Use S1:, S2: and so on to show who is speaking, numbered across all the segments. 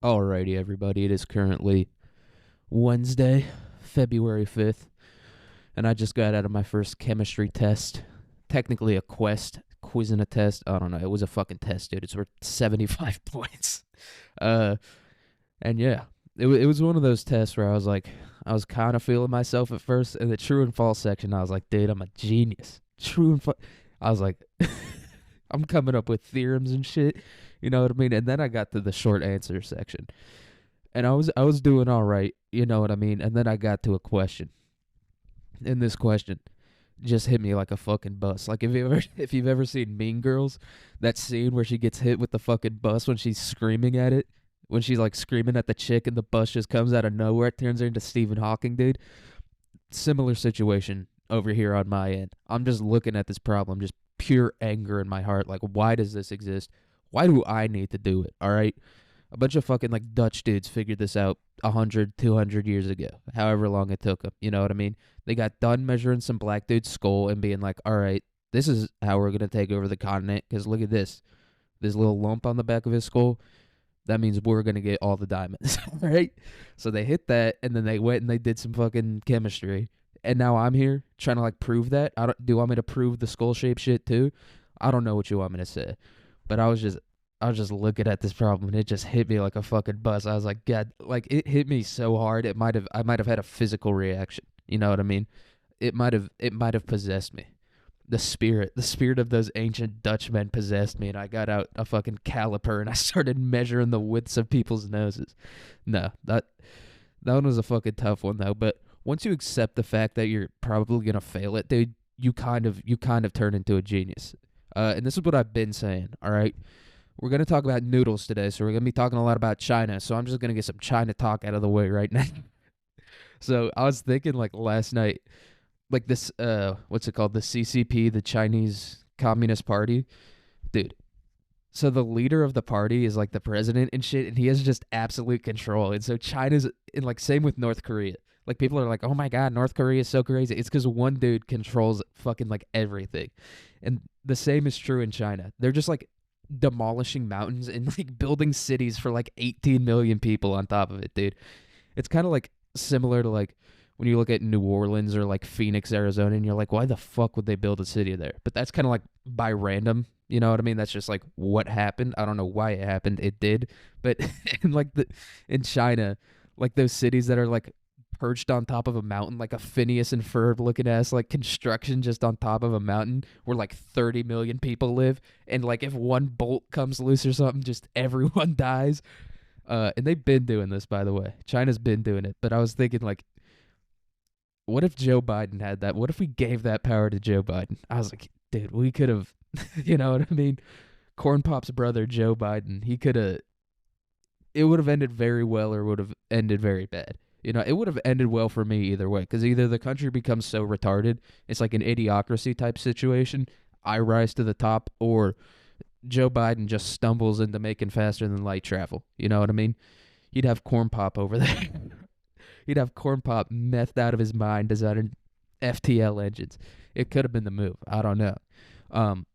S1: Alrighty, everybody. It is currently Wednesday, February 5th, and I just got out of my first chemistry test. Technically a quiz and a test. I don't know. It was a fucking test, dude. It's worth 75 points. Uh, and yeah, it was one of those tests where I was kind of feeling myself at first. In the true and false section, I was like, dude, I'm a genius. True and false. I was like, I'm coming up with theorems and shit. You know what I mean? And then I got to the short answer section. And I was doing all right, you know what I mean? And then I got to a question. And this question just hit me like a fucking bus. Like if you've ever seen Mean Girls, that scene where she gets hit with the fucking bus when she's screaming at it, when she's like screaming at the chick and the bus just comes out of nowhere, it turns her into Stephen Hawking, dude. Similar situation over here on my end. I'm just looking at this problem, just pure anger in my heart. Like, why does this exist? Why do I need to do it? All right. A bunch of fucking like Dutch dudes figured this out 100, 200 years ago, however long it took them. You know what I mean? They got done measuring some black dude's skull and being like, all right, this is how we're going to take over the continent because look at this. This little lump on the back of his skull. That means we're going to get all the diamonds, right? So they hit that and then they went and they did some fucking chemistry. And now I'm here trying to like prove that. Do you want me to prove the skull shape shit too? I don't know what you want me to say. But I was just looking at this problem and it just hit me like a fucking bus. I was like, God, like it hit me so hard I might have had a physical reaction. You know what I mean? It might have possessed me. The spirit of those ancient Dutchmen possessed me, and I got out a fucking caliper and I started measuring the widths of people's noses. No, that one was a fucking tough one though. But once you accept the fact that you're probably gonna fail it, dude, you kind of turn into a genius. And this is what I've been saying. All right, we're gonna talk about noodles today, so we're gonna be talking a lot about China. So I'm just gonna get some China talk out of the way right now. So I was thinking like last night, like this what's it called, the CCP, the Chinese Communist Party, dude. So the leader of the party is like the president and shit, and he has just absolute control. And so China's and like same with North Korea. Like people are like, oh my god, North Korea is so crazy. It's because one dude controls fucking like everything, and the same is true in China. They're just like demolishing mountains and like building cities for like 18 million people on top of it, dude. It's kind of like similar to like when you look at New Orleans or like Phoenix, Arizona, and you're like, why the fuck would they build a city there? But that's kind of like by random. You know what I mean? That's just like what happened. I don't know why it happened. It did. But in like in China, like those cities that are like perched on top of a mountain, like a Phineas and Ferb looking ass like construction just on top of a mountain where like 30 million people live, and like if one bolt comes loose or something, just everyone dies. And they've been doing this, by the way. China's been doing it. But I was thinking like, what if Joe Biden had that? What if we gave that power to Joe Biden? I was like, dude, we could have, you know what I mean? Corn Pop's brother, Joe Biden, he could have, it would have ended very well or would have ended very bad. You know, it would have ended well for me either way, because either the country becomes so retarded, it's like an idiocracy type situation, I rise to the top, or Joe Biden just stumbles into making faster than light travel. You know what I mean? He'd have Corn Pop over there. He'd have Corn Pop methed out of his mind designing FTL engines. It could have been the move. I don't know. Um,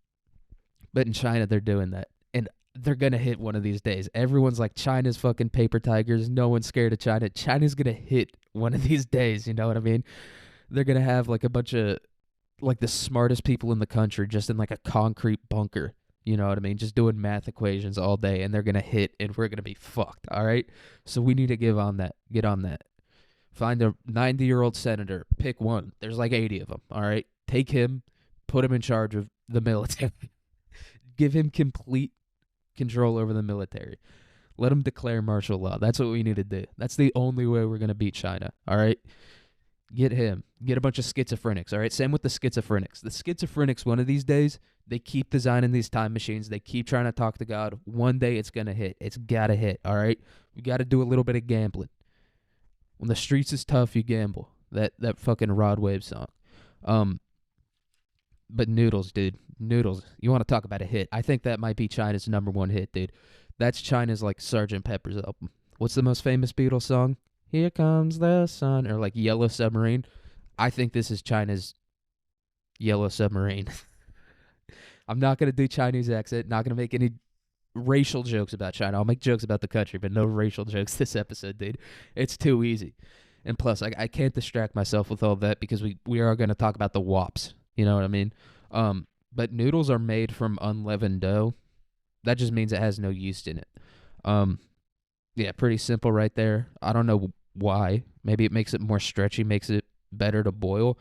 S1: but in China, they're doing that. And they're going to hit one of these days. Everyone's like, China's fucking paper tigers. No one's scared of China. China's going to hit one of these days. You know what I mean? They're going to have like a bunch of like the smartest people in the country just in like a concrete bunker. You know what I mean? Just doing math equations all day. And they're going to hit and we're going to be fucked. All right? So we need to get on that. Find a 90-year-old senator. Pick one. There's like 80 of them. All right? Take him. Put him in charge of the military. Give him complete control over the military. Let him declare martial law. That's what we need to do. That's the only way we're going to beat China. All right? Get him. Get a bunch of schizophrenics. All right? Same with the schizophrenics. The schizophrenics, one of these days, they keep designing these time machines. They keep trying to talk to God. One day it's going to hit. It's got to hit. All right? We got to do a little bit of gambling. When the streets is tough, you gamble. That fucking Rod Wave song. But Noodles, dude. Noodles. You want to talk about a hit. I think that might be China's number one hit, dude. That's China's like Sgt. Pepper's album. What's the most famous Beatles song? Here Comes the Sun. Or like Yellow Submarine. I think this is China's Yellow Submarine. I'm not going to do Chinese accent. Not going to make any racial jokes about China. I'll make jokes about the country, but no racial jokes this episode, dude. It's too easy. And plus, I can't distract myself with all that because we are going to talk about the wops. You know what I mean? But noodles are made from unleavened dough. That just means it has no yeast in it. Yeah, pretty simple right there. I don't know why. Maybe it makes it more stretchy, makes it better to boil.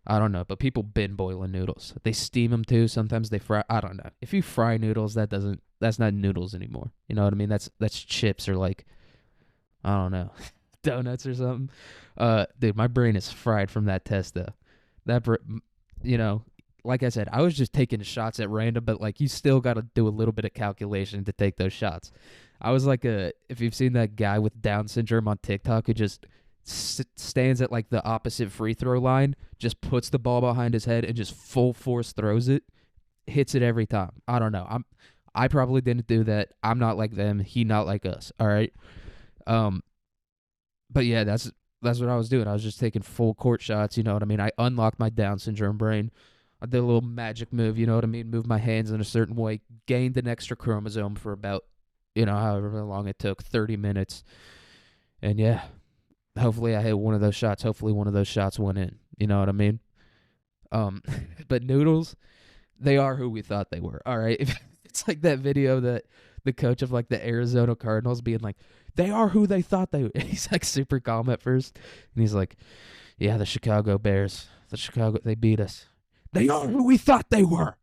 S1: I don't know, but people been boiling noodles. They steam them too. Sometimes they fry. I don't know. If you fry noodles, that's not noodles anymore. You know what I mean? That's chips or like, I don't know, donuts or something. Dude, my brain is fried from that test though. You know, like I said, I was just taking shots at random, but like you still got to do a little bit of calculation to take those shots. I was like if you've seen that guy with Down syndrome on TikTok who just stands at like the opposite free throw line, just puts the ball behind his head and just full force throws it, hits it every time. I don't know. I probably didn't do that. I'm not like them. He not like us. All right. But yeah, that's what I was doing. I was just taking full court shots. You know what I mean? I unlocked my Down syndrome brain. I did a little magic move. You know what I mean? Moved my hands in a certain way. Gained an extra chromosome for about, however long it took, 30 minutes. And yeah. Hopefully I hit one of those shots. Hopefully one of those shots went in. You know what I mean? But noodles, they are who we thought they were. All right. It's like that video that the coach of like the Arizona Cardinals being like, they are who they thought they were. He's like super calm at first. And he's like, yeah, the Chicago Bears, they beat us. They are who we thought they were.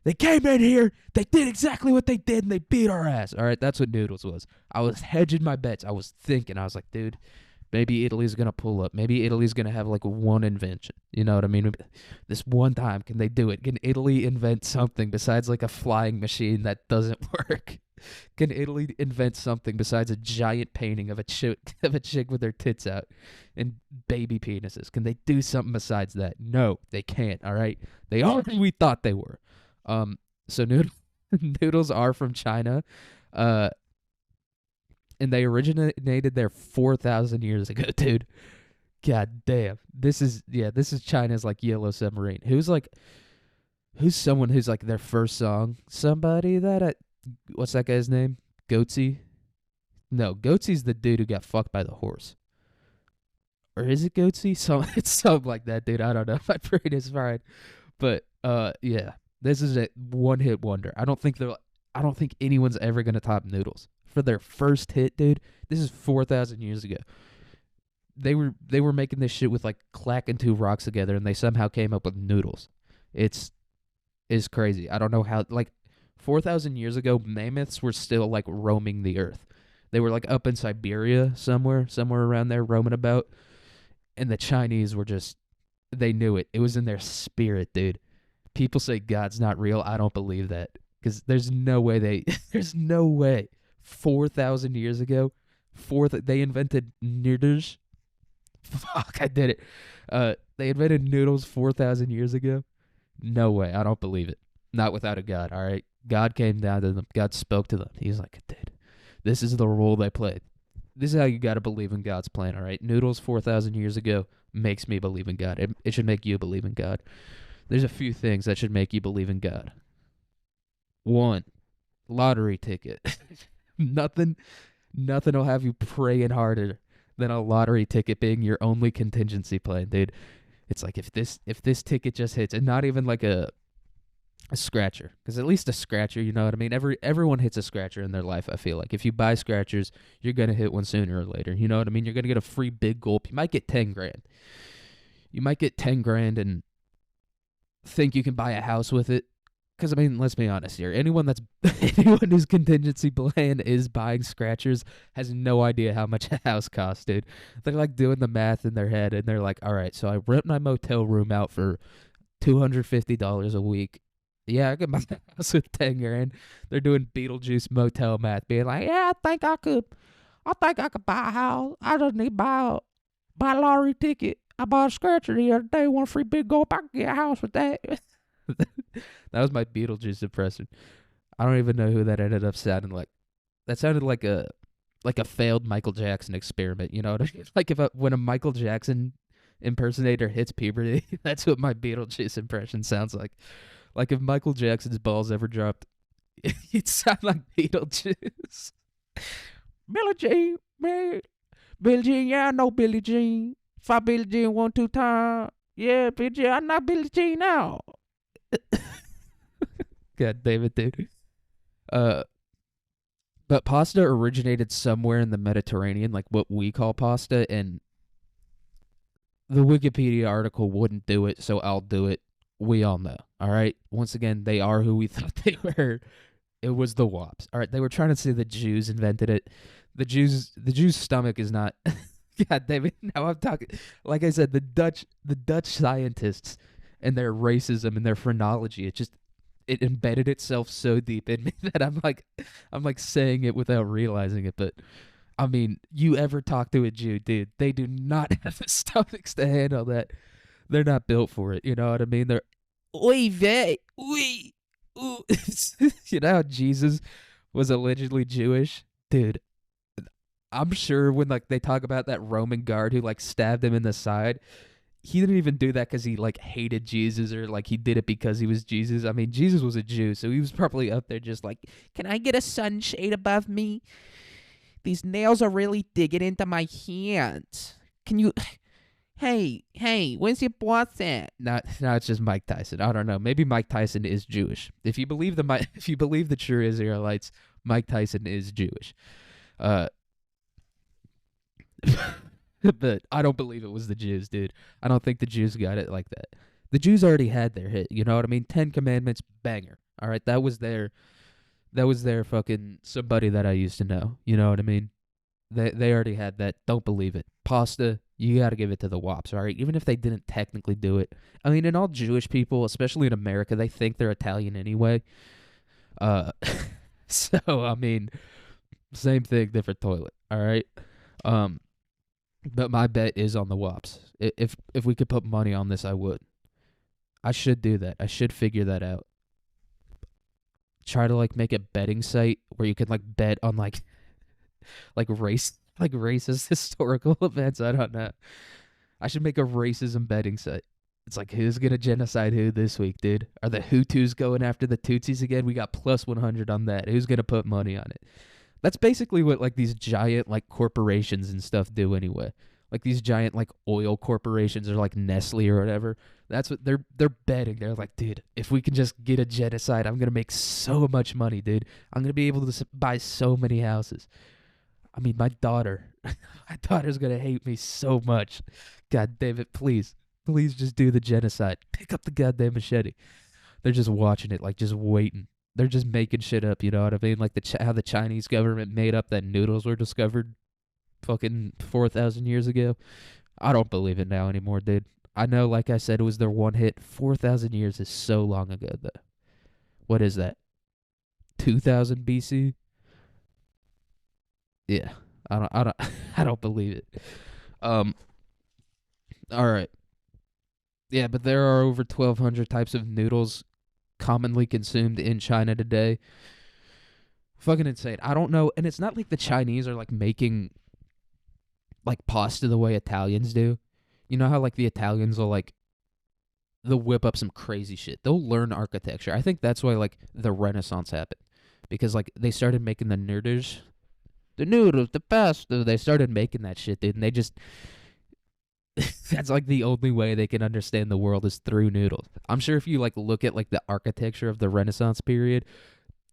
S1: They came in here, they did exactly what they did, and they beat our ass. All right. That's what noodles was. I was hedging my bets. I was thinking, I was like, dude, maybe Italy's going to pull up. Maybe Italy's going to have like one invention. You know what I mean? This one time, can they do it? Can Italy invent something besides like a flying machine that doesn't work? Can Italy invent something besides a giant painting of a chick with their tits out and baby penises? Can they do something besides that? No, they can't, all right? They are who we thought they were. So noodles are from China. And they originated there 4,000 years ago, dude. God damn. This is China's like Yellow Submarine. Who's someone who's like their first song? Somebody what's that guy's name? Goatsy? No, Goatsy's the dude who got fucked by the horse. Or is it Goatsy? It's something like that, dude. I don't know. My brain is fried. But yeah. This is a one-hit wonder. I don't think anyone's ever gonna top Noodles. For their first hit, dude, this is 4,000 years ago. They were making this shit with like clacking two rocks together, and they somehow came up with noodles. It's crazy. I don't know how. Like 4,000 years ago, mammoths were still like roaming the earth. They were like up in Siberia somewhere around there, roaming about. And the Chinese were they knew it. It was in their spirit, dude. People say God's not real. I don't believe that because there's no way there's no way. 4,000 years ago, they invented noodles. Fuck, I did it. They invented noodles 4,000 years ago. No way, I don't believe it. Not without a God. All right, God came down to them. God spoke to them. He's like, dude, this is the role they played. This is how you got to believe in God's plan. All right, noodles 4,000 years ago makes me believe in God. It should make you believe in God. There's a few things that should make you believe in God. 1, lottery ticket. Nothing will have you praying harder than a lottery ticket being your only contingency plan, dude. It's like if this ticket just hits, and not even like a scratcher, because at least a scratcher, you know what I mean? Everyone hits a scratcher in their life, I feel like. If you buy scratchers, you're going to hit one sooner or later. You know what I mean? You're going to get a free big gulp. You might get 10 grand. You might get 10 grand and think you can buy a house with it. Because, I mean, let's be honest here. Anyone whose contingency plan is buying scratchers has no idea how much a house costs, dude. They're, like, doing the math in their head, and they're like, all right, so I rent my motel room out for $250 a week. Yeah, I can buy a house with 10 grand. They're doing Beetlejuice motel math, being like, yeah, I think I could buy a house. I just need to buy a lottery ticket. I bought a scratcher the other day, one free big gulp. I can get a house with that. That was my Beetlejuice impression. I don't even know who that ended up sounding like. That sounded like a failed Michael Jackson experiment. You know what I mean? Like when a Michael Jackson impersonator hits puberty, that's what my Beetlejuice impression sounds like. Like if Michael Jackson's balls ever dropped, You sound like Beetlejuice. Billie Jean, man. Billie Jean, yeah, I know Billie Jean. If I Billie Jean 1 2 times, yeah, Billie Jean, I'm not Billie Jean now. God damn it, dude. Uh, but pasta originated somewhere in the Mediterranean, like what we call pasta, and the Wikipedia article wouldn't do it, so I'll do it. We all know. All right. Once again, they are who we thought they were. It was the wops. All right. They were trying to say the Jews invented it. The Jews' stomach is not. God damn it! Now I'm talking. Like I said, the Dutch scientists and their racism and their phrenology. It embedded itself so deep in me that I'm like saying it without realizing it. But I mean, you ever talk to a Jew, dude? They do not have the stomachs to handle that. They're not built for it. You know what I mean? They're, oy vey, oy, ooh. You know how Jesus was allegedly Jewish, dude? I'm sure when like they talk about that Roman guard who like stabbed him in the side, he didn't even do that because he like hated Jesus or like he did it because he was Jesus. I mean, Jesus was a Jew, so he was probably up there just like, can I get a sunshade above me? These nails are really digging into my hands. Can you? Hey, when's your boss at? No, it's just Mike Tyson. I don't know. Maybe Mike Tyson is Jewish. If you believe the true Israelites, Mike Tyson is Jewish. But I don't believe it was the Jews, dude. I don't think the Jews got it like that. The Jews already had their hit. You know what I mean? 10 Commandments, banger. All right, that was their fucking somebody that I used to know. You know what I mean? They already had that. Don't believe it. Pasta, you got to give it to the wops, all right? Even if they didn't technically do it. I mean, and all Jewish people, especially in America, they think they're Italian anyway. Uh, so I mean, same thing, different toilet. All right. But my bet is on the wops. If we could put money on this, I would. I should do that. I should figure that out. Try to like make a betting site where you can like bet on like racist historical events. I don't know. I should make a racism betting site. It's like who's gonna genocide who this week, dude? Are the Hutus going after the Tutsis again? We got plus 100 on that. Who's gonna put money on it? That's basically what like these giant like corporations and stuff do anyway. Like these giant like oil corporations or like Nestle or whatever. That's what they're betting. They're like, dude, if we can just get a genocide, I'm gonna make so much money, dude. I'm gonna be able to buy so many houses. I mean, my daughter's gonna hate me so much. God damn it, please just do the genocide. Pick up the goddamn machete. They're just watching it, like just waiting. They're just making shit up, you know what I mean? Like how the Chinese government made up that noodles were discovered fucking 4,000 years ago. I don't believe it now anymore, dude. I know, like I said, it was their one hit. 4,000 years is so long ago, though. What is that? 2000 BC? Yeah, I don't, I don't believe it. All right. Yeah, but there are over 1,200 types of noodles commonly consumed in China today. Fucking insane. I don't know, and it's not like the Chinese are like making like pasta the way Italians do. You know how like the Italians will like they'll whip up some crazy shit. They'll learn architecture. I think that's why like the Renaissance happened. Because like they started making the noodles, the pasta. They started making that shit, dude, and they just that's like the only way they can understand the world is through noodles. I'm sure if you like look at like the architecture of the Renaissance period,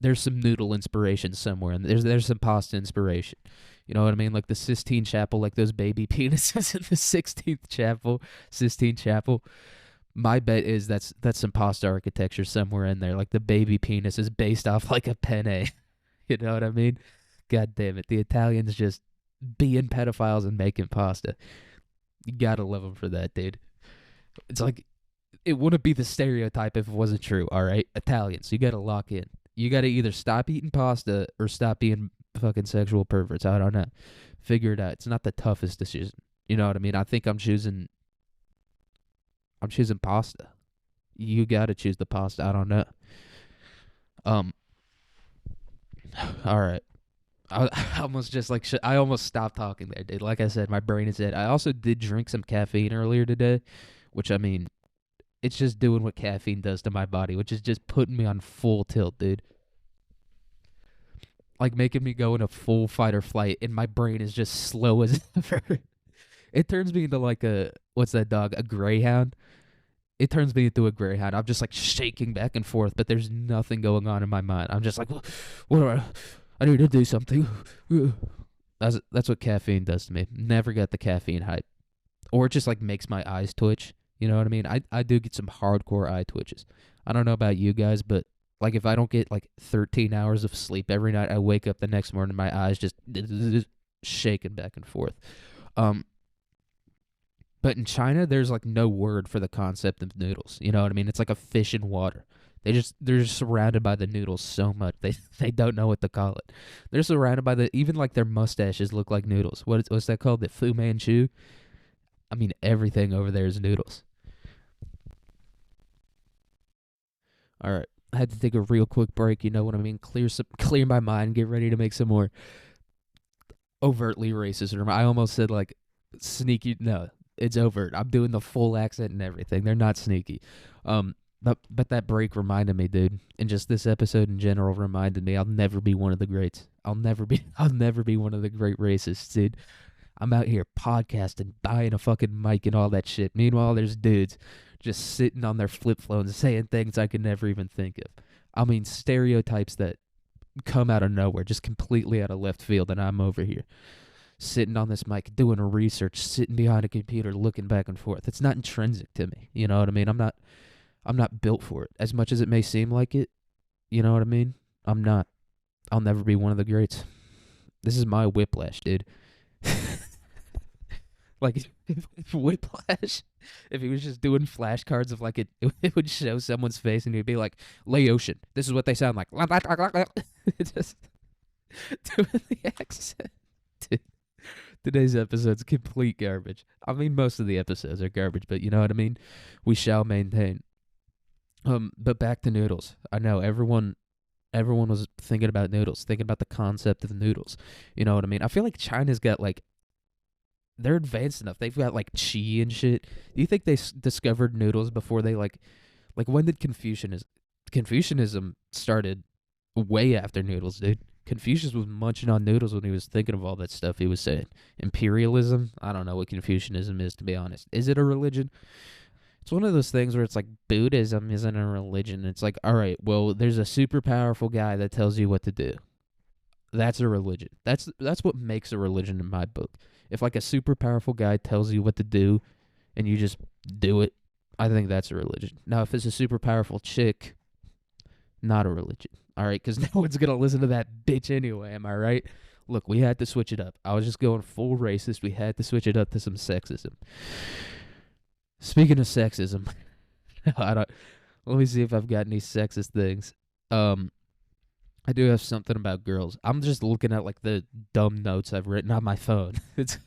S1: there's some noodle inspiration somewhere, and there's some pasta inspiration. You know what I mean? Like the Sistine Chapel, like those baby penises in the 16th chapel, Sistine Chapel. My bet is that's some pasta architecture somewhere in there. Like the baby penis is based off like a penne. You know what I mean? God damn it. The Italians just being pedophiles and making pasta. You gotta love them for that, dude. It's like, it wouldn't be the stereotype if it wasn't true, all right? Italians, you gotta lock in. You gotta either stop eating pasta or stop being fucking sexual perverts. I don't know. Figure it out. It's not the toughest decision. You know what I mean? I think I'm choosing pasta. You gotta choose the pasta. I don't know. All right. I almost just like I almost stopped talking there, dude. Like I said, my brain is dead. I also did drink some caffeine earlier today, which I mean, it's just doing what caffeine does to my body, which is just putting me on full tilt, dude. like making me go into full fight or flight, and my brain is just slow as ever. It turns me into like a what's that dog? A greyhound. It turns me into a greyhound. I'm just like shaking back and forth, but there's nothing going on in my mind. I'm just like, what do I need to do something. That's what caffeine does to me. Never got the caffeine hype, or it just like makes my eyes twitch. You know what I mean? I do get some hardcore eye twitches. I don't know about you guys, but like if I don't get like 13 hours of sleep every night, I wake up the next morning, my eyes just shaking back and forth. Um, but in China, there's like no word for the concept of noodles. You know what I mean? It's like a fish in water. They're just surrounded by the noodles so much they don't know what to call it. They're surrounded by the even like their mustaches look like noodles. What's that called? The Fu Manchu. I mean everything over there is noodles. All right, I had to take a real quick break. You know what I mean? Clear my mind. Get ready to make some more overtly racist. I almost said like sneaky. No, it's overt. I'm doing the full accent and everything. They're not sneaky. But that break reminded me, dude, and just this episode in general reminded me I'll never be one of the greats. I'll never be one of the great racists, dude. I'm out here podcasting, buying a fucking mic and all that shit. Meanwhile, there's dudes just sitting on their flip phones saying things I could never even think of. I mean, stereotypes that come out of nowhere, just completely out of left field, and I'm over here sitting on this mic, doing a research, sitting behind a computer, looking back and forth. It's not intrinsic to me. You know what I mean? I'm not built for it. As much as it may seem like it, you know what I mean? I'm not. I'll never be one of the greats. This is my whiplash, dude. Like if Whiplash, if he was just doing flashcards of like it would show someone's face and he'd be like, Laotian. This is what they sound like. Just doing the accent. Dude, today's episode's complete garbage. I mean, most of the episodes are garbage, but you know what I mean? We shall maintain. But back to noodles. I know everyone was thinking about noodles, thinking about the concept of noodles. You know what I mean? I feel like China's got like they're advanced enough. They've got like chi and shit. Do you think they discovered noodles before they like when did Confucianism started way after noodles, dude? Confucius was munching on noodles when he was thinking of all that stuff he was saying. Imperialism? I don't know what Confucianism is, to be honest. Is it a religion? It's one of those things where it's like Buddhism isn't a religion. It's like, all right, well, there's a super powerful guy that tells you what to do. That's a religion. That's what makes a religion in my book. If like a super powerful guy tells you what to do and you just do it, I think that's a religion. Now, if it's a super powerful chick, not a religion. All right, because no one's going to listen to that bitch anyway, am I right? Look, we had to switch it up. I was just going full racist. We had to switch it up to some sexism. Speaking of sexism, let me see if I've got any sexist things. I do have something about girls. I'm just looking at like the dumb notes I've written on my phone. It's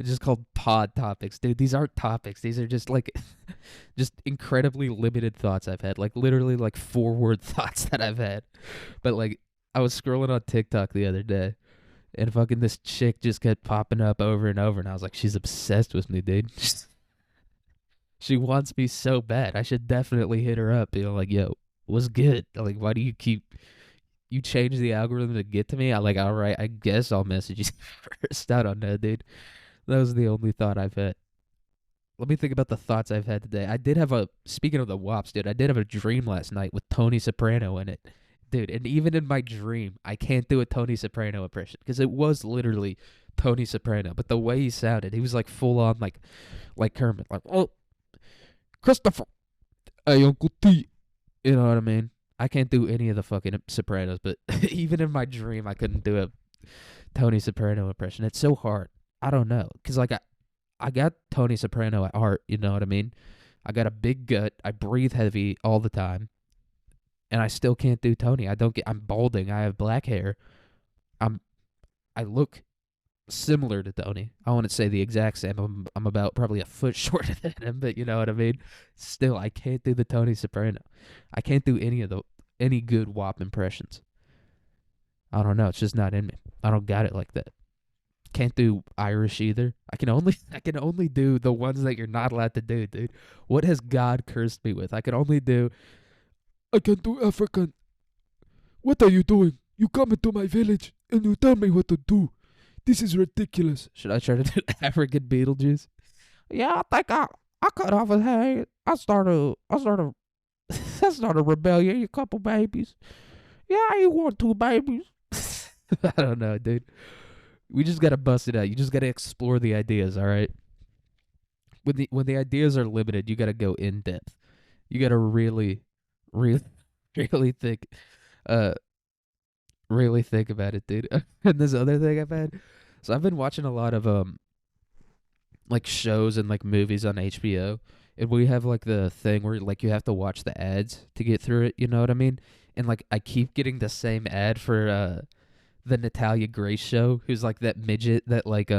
S1: just called pod topics. Dude, these aren't topics. These are just like just incredibly limited thoughts I've had. Like literally like 4-word thoughts that I've had. But like I was scrolling on TikTok the other day and fucking this chick just kept popping up over and over and I was like, she's obsessed with me, dude. She wants me so bad. I should definitely hit her up. You know, like, yo, what's good? Like, why do you change the algorithm to get to me? I'm like, all right, I guess I'll message you first. I don't know, dude. That was the only thought I've had. Let me think about the thoughts I've had today. Speaking of the WAPs, dude, I did have a dream last night with Tony Soprano in it. Dude, and even in my dream, I can't do a Tony Soprano impression because it was literally Tony Soprano. But the way he sounded, he was like full on like Kermit. Like, oh, Christopher, hey, Uncle T. You know what I mean? I can't do any of the fucking Sopranos, but even in my dream, I couldn't do a Tony Soprano impression. It's so hard. I don't know. Because, like, I got Tony Soprano at heart, you know what I mean? I got a big gut. I breathe heavy all the time. And I still can't do Tony. I'm balding. I have black hair. I look similar to Tony. I wouldn't say the exact same. I'm about probably a foot shorter than him, but you know what I mean? Still, I can't do the Tony Soprano. I can't do any good WAP impressions. I don't know. It's just not in me. I don't got it like that. Can't do Irish either. I can only do the ones that you're not allowed to do, dude. What has God cursed me with? I can do African. What are you doing? You come into my village and you tell me what to do. This is ridiculous. Should I try to do African Beetlejuice? Yeah, I think I cut off his head. I started I started a rebellion. A couple babies. Yeah, you want 2 babies? I don't know, dude. We just gotta bust it out. You just gotta explore the ideas. All right. When the ideas are limited, you gotta go in depth. You gotta really, really think. Uh, really think about it, dude. And this other thing I've had. So I've been watching a lot of like shows and like movies on HBO, and we have like the thing where like you have to watch the ads to get through it. You know what I mean? And like I keep getting the same ad for the Natalia Grace show, who's like that midget that like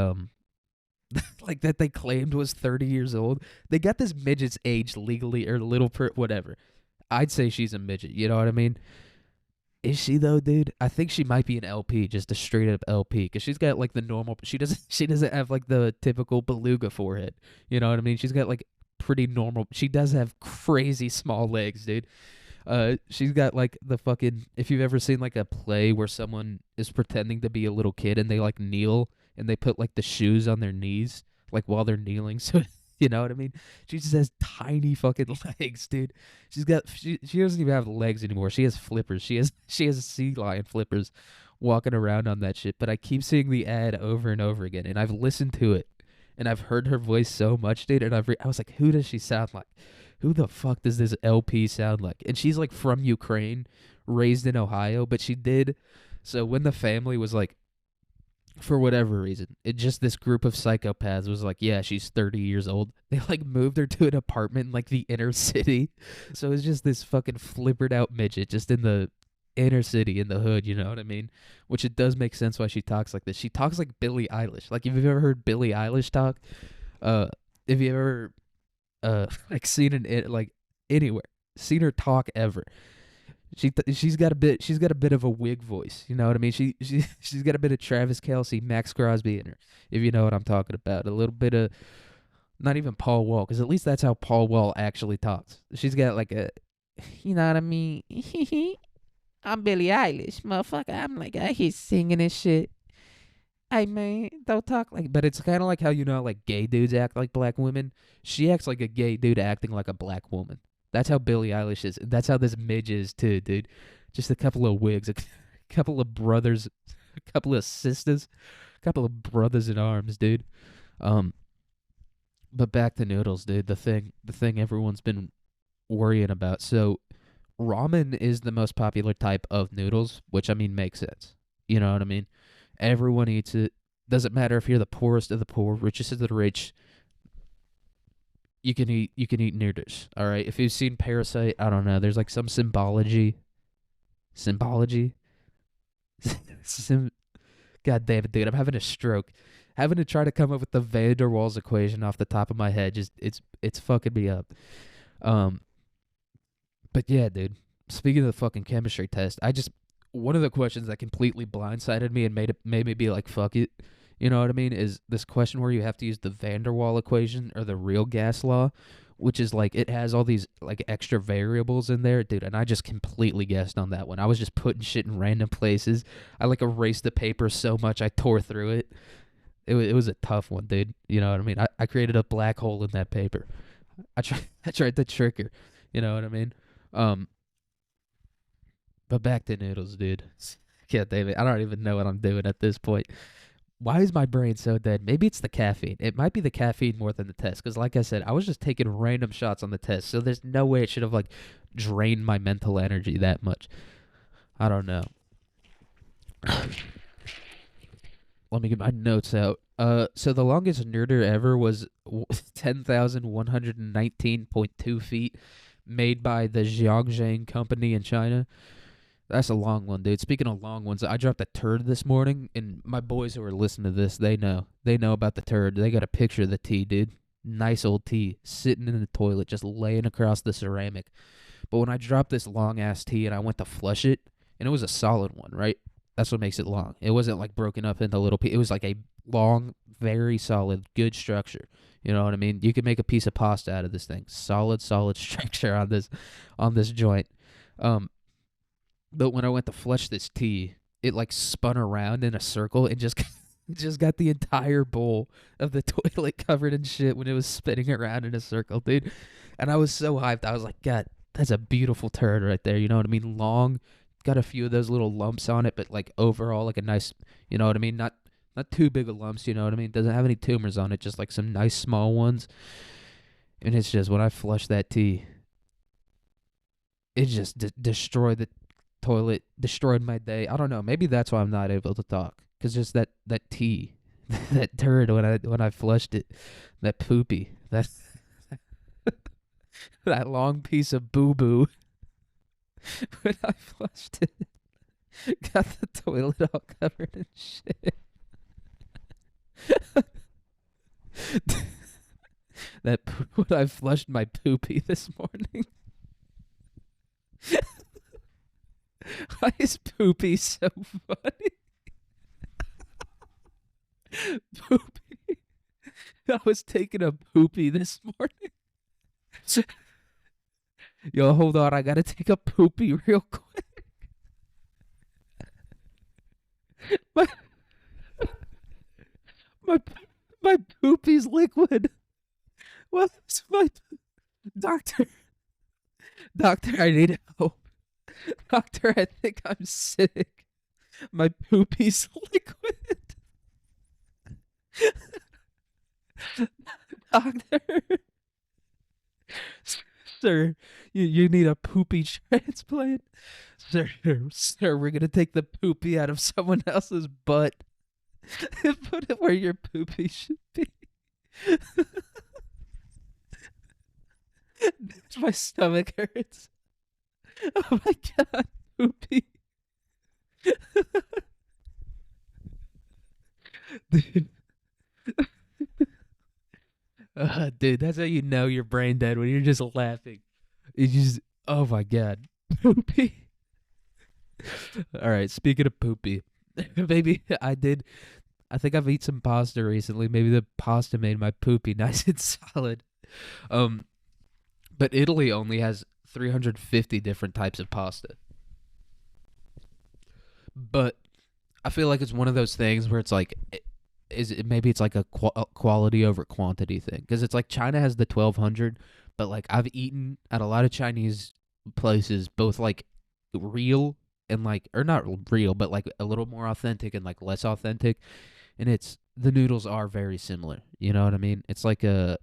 S1: like that they claimed was 30 years old. They got this midget's age legally or whatever. I'd say she's a midget. You know what I mean? Is she though, dude? I think she might be an LP, just a straight up LP, because she's got like the normal. She doesn't. She doesn't have like the typical beluga forehead. You know what I mean? She's got like pretty normal. She does have crazy small legs, dude. She's got like the fucking. If you've ever seen like a play where someone is pretending to be a little kid and they like kneel and they put like the shoes on their knees like while they're kneeling, so you know what I mean? She just has tiny fucking legs, dude. She doesn't even have legs anymore. She has flippers. She has sea lion flippers walking around on that shit. But I keep seeing the ad over and over again, and I've listened to it, and I've heard her voice so much, dude. And I was like, who does she sound like? Who the fuck does this LP sound like? And she's like from Ukraine, raised in Ohio, but she did. So when the family was like, for whatever reason, it just this group of psychopaths was like, yeah, she's 30 years old. They like moved her to an apartment in like the inner city. So it's just this fucking flippered out midget just in the inner city, in the hood, you know what I mean? Which it does make sense why she talks like this. She talks like Billie Eilish. Like if you've ever heard Billie Eilish talk, if you ever like seen like anywhere, seen her talk ever. She's got a bit of a wig voice, you know what I mean? She's got a bit of Travis Kelce, Max Crosby in her, if you know what I'm talking about. A little bit of not even Paul Wall, because at least that's how Paul Wall actually talks. She's got like a, you know what I mean? I'm Billie Eilish, motherfucker. I'm like I hear singing and shit. Hey man, don't talk like. But it's kind of like how you know like gay dudes act like black women. She acts like a gay dude acting like a black woman. That's how Billie Eilish is. That's how this midge is too, dude. Just a couple of wigs, a couple of brothers, a couple of sisters, a couple of brothers in arms, dude. But back to noodles, dude. The thing everyone's been worrying about. So, ramen is the most popular type of noodles, which I mean makes sense. You know what I mean? Everyone eats it. Doesn't matter if you're the poorest of the poor, richest of the rich. You can eat noodles, all right? If you've seen Parasite, I don't know. There's like some symbology. God damn it, dude! I'm having a stroke. Having to try to come up with the van der Waals equation off the top of my head, just it's fucking me up. But yeah, dude. Speaking of the fucking chemistry test, one of the questions that completely blindsided me and made me be like, fuck it. You know what I mean? Is this question where you have to use the van der Waal equation or the real gas law, which is like it has all these like extra variables in there, dude. And I just completely guessed on that one. I was just putting shit in random places. I like erased the paper so much I tore through it. It was a tough one, dude. You know what I mean? I created a black hole in that paper. I tried to trick her. You know what I mean? But back to noodles, dude. Yeah, David. I don't even know what I'm doing at this point. Why is my brain so dead? Maybe it's the caffeine. It might be the caffeine more than the test. Because like I said, I was just taking random shots on the test. So there's no way it should have like drained my mental energy that much. I don't know. Let me get my notes out. So the longest noodle ever was 10,119.2 feet, made by the Jiangxing Company in China. That's a long one, dude. Speaking of long ones, I dropped a turd this morning, and my boys who are listening to this, they know. They know about the turd. They got a picture of the tea, dude. Nice old tea, sitting in the toilet, just laying across the ceramic. But when I dropped this long-ass tea and I went to flush it, and it was a solid one, right? That's what makes it long. It wasn't like broken up into little pieces. It was like a long, very solid, good structure. You know what I mean? You can make a piece of pasta out of this thing. Solid structure on this joint. But when I went to flush this tea, it like spun around in a circle and just just got the entire bowl of the toilet covered in shit when it was spinning around in a circle, dude. And I was so hyped. I was like, God, that's a beautiful turd right there. You know what I mean? Long, got a few of those little lumps on it, but like overall, like a nice, you know what I mean? Not too big of lumps, you know what I mean? Doesn't have any tumors on it, just like some nice small ones. And it's just when I flushed that tea, it just destroyed the toilet, destroyed my day. I don't know. Maybe that's why I'm not able to talk. Cause just that tea, that turd when I flushed it, that poopy, that that long piece of boo boo when I flushed it, got the toilet all covered in shit. When I flushed my poopy this morning. Why is poopy so funny? Poopy. I was taking a poopy this morning. Yo, hold on. I gotta take a poopy real quick. My my my poopy's liquid. What's my doctor? Doctor, I need help. Doctor, I think I'm sick. My poopy's liquid. Doctor. Sir, you need a poopy transplant? Sir, we're going to take the poopy out of someone else's butt and put it where your poopy should be. My stomach hurts. Oh my God, poopy. Dude. Dude, that's how you know you're brain dead, when you're just laughing. You just, oh my God, poopy. All right, speaking of poopy, maybe I think I've eaten some pasta recently. Maybe the pasta made my poopy nice and solid. But Italy only has 350 different types of pasta. But I feel like it's one of those things where it's like, maybe it's like a quality over quantity thing, because it's like China has the 1200, but like I've eaten at a lot of Chinese places, both like real and like, or not real, but like a little more authentic and like less authentic, and the noodles are very similar. You know what I mean? It's like I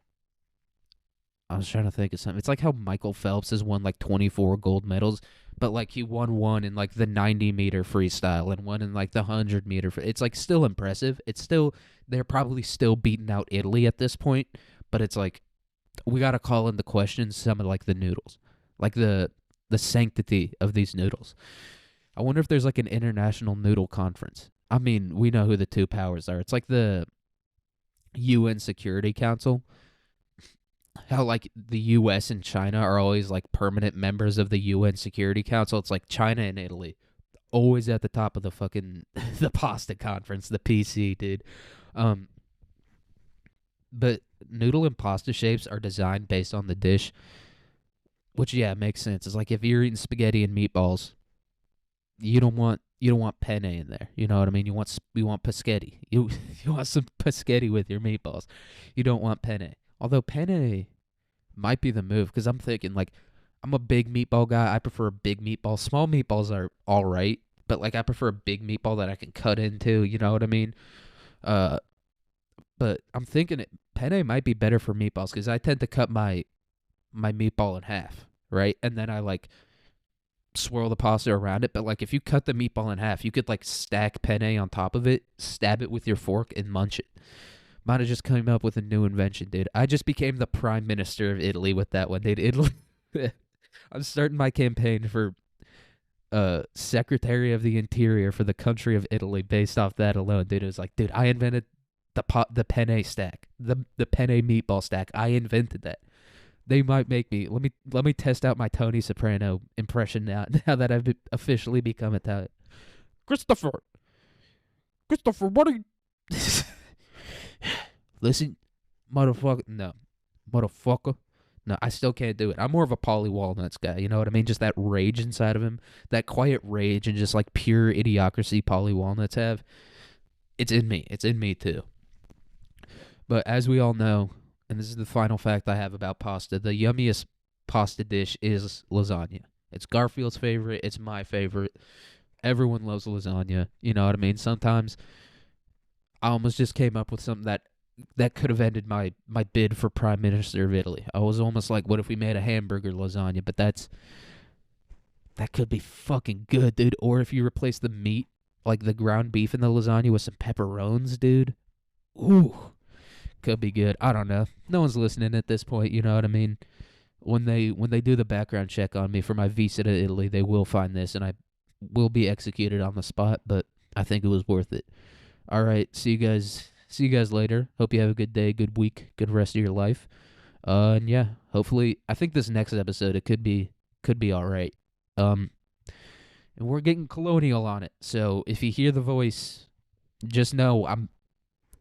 S1: was trying to think of something. It's like how Michael Phelps has won like 24 gold medals, but like he won one in like the 90-meter freestyle and one in like the 100-meter. It's like still impressive. It's still, they're probably still beating out Italy at this point, but it's like we got to call into question some of like the noodles, like the sanctity of these noodles. I wonder if there's like an international noodle conference. I mean, we know who the two powers are. It's like the UN Security Council. How like the U.S. and China are always like permanent members of the UN Security Council. It's like China and Italy always at the top of the fucking the pasta conference, the PC, dude. But noodle and pasta shapes are designed based on the dish, which yeah makes sense. It's like if you're eating spaghetti and meatballs, you don't want penne in there. You know what I mean? You want paschetti. You want some paschetti with your meatballs. You don't want penne. Although penne might be the move, because I'm thinking, like, I'm a big meatball guy. I prefer a big meatball. Small meatballs are all right, but, like, I prefer a big meatball that I can cut into, you know what I mean? But I'm thinking penne might be better for meatballs, because I tend to cut my meatball in half, right? And then I, like, swirl the pasta around it. But, like, if you cut the meatball in half, you could, like, stack penne on top of it, stab it with your fork, and munch it. Might have just come up with a new invention, dude. I just became the prime minister of Italy with that one, dude. Italy. I'm starting my campaign for Secretary of the Interior for the country of Italy based off that alone, dude. It was like, dude, I invented the penne stack, the penne meatball stack. I invented that. They might make me. Let me test out my Tony Soprano impression now that I've officially become Italian. Christopher, what are you? Listen, motherfucker. No, motherfucker. No, I still can't do it. I'm more of a Polly Walnuts guy. You know what I mean? Just that rage inside of him, that quiet rage, and just like pure idiocracy Polly Walnuts have. It's in me. It's in me too. But as we all know, and this is the final fact I have about pasta, the yummiest pasta dish is lasagna. It's Garfield's favorite. It's my favorite. Everyone loves lasagna. You know what I mean? Sometimes I almost just came up with something that could have ended my bid for Prime Minister of Italy. I was almost like, what if we made a hamburger lasagna? But that could be fucking good, dude. Or if you replace the meat, like the ground beef in the lasagna, with some pepperones, dude. Ooh, could be good. I don't know. No one's listening at this point. You know what I mean? When they do the background check on me for my visa to Italy, they will find this, and I will be executed on the spot. But I think it was worth it. All right, see you guys later. Hope you have a good day, good week, good rest of your life. And yeah, hopefully, I think this next episode it could be all right. And we're getting colonial on it. So if you hear the voice, just know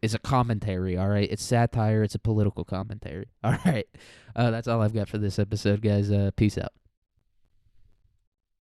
S1: it's a commentary, all right? It's satire, it's a political commentary. All right. That's all I've got for this episode, guys. Peace out.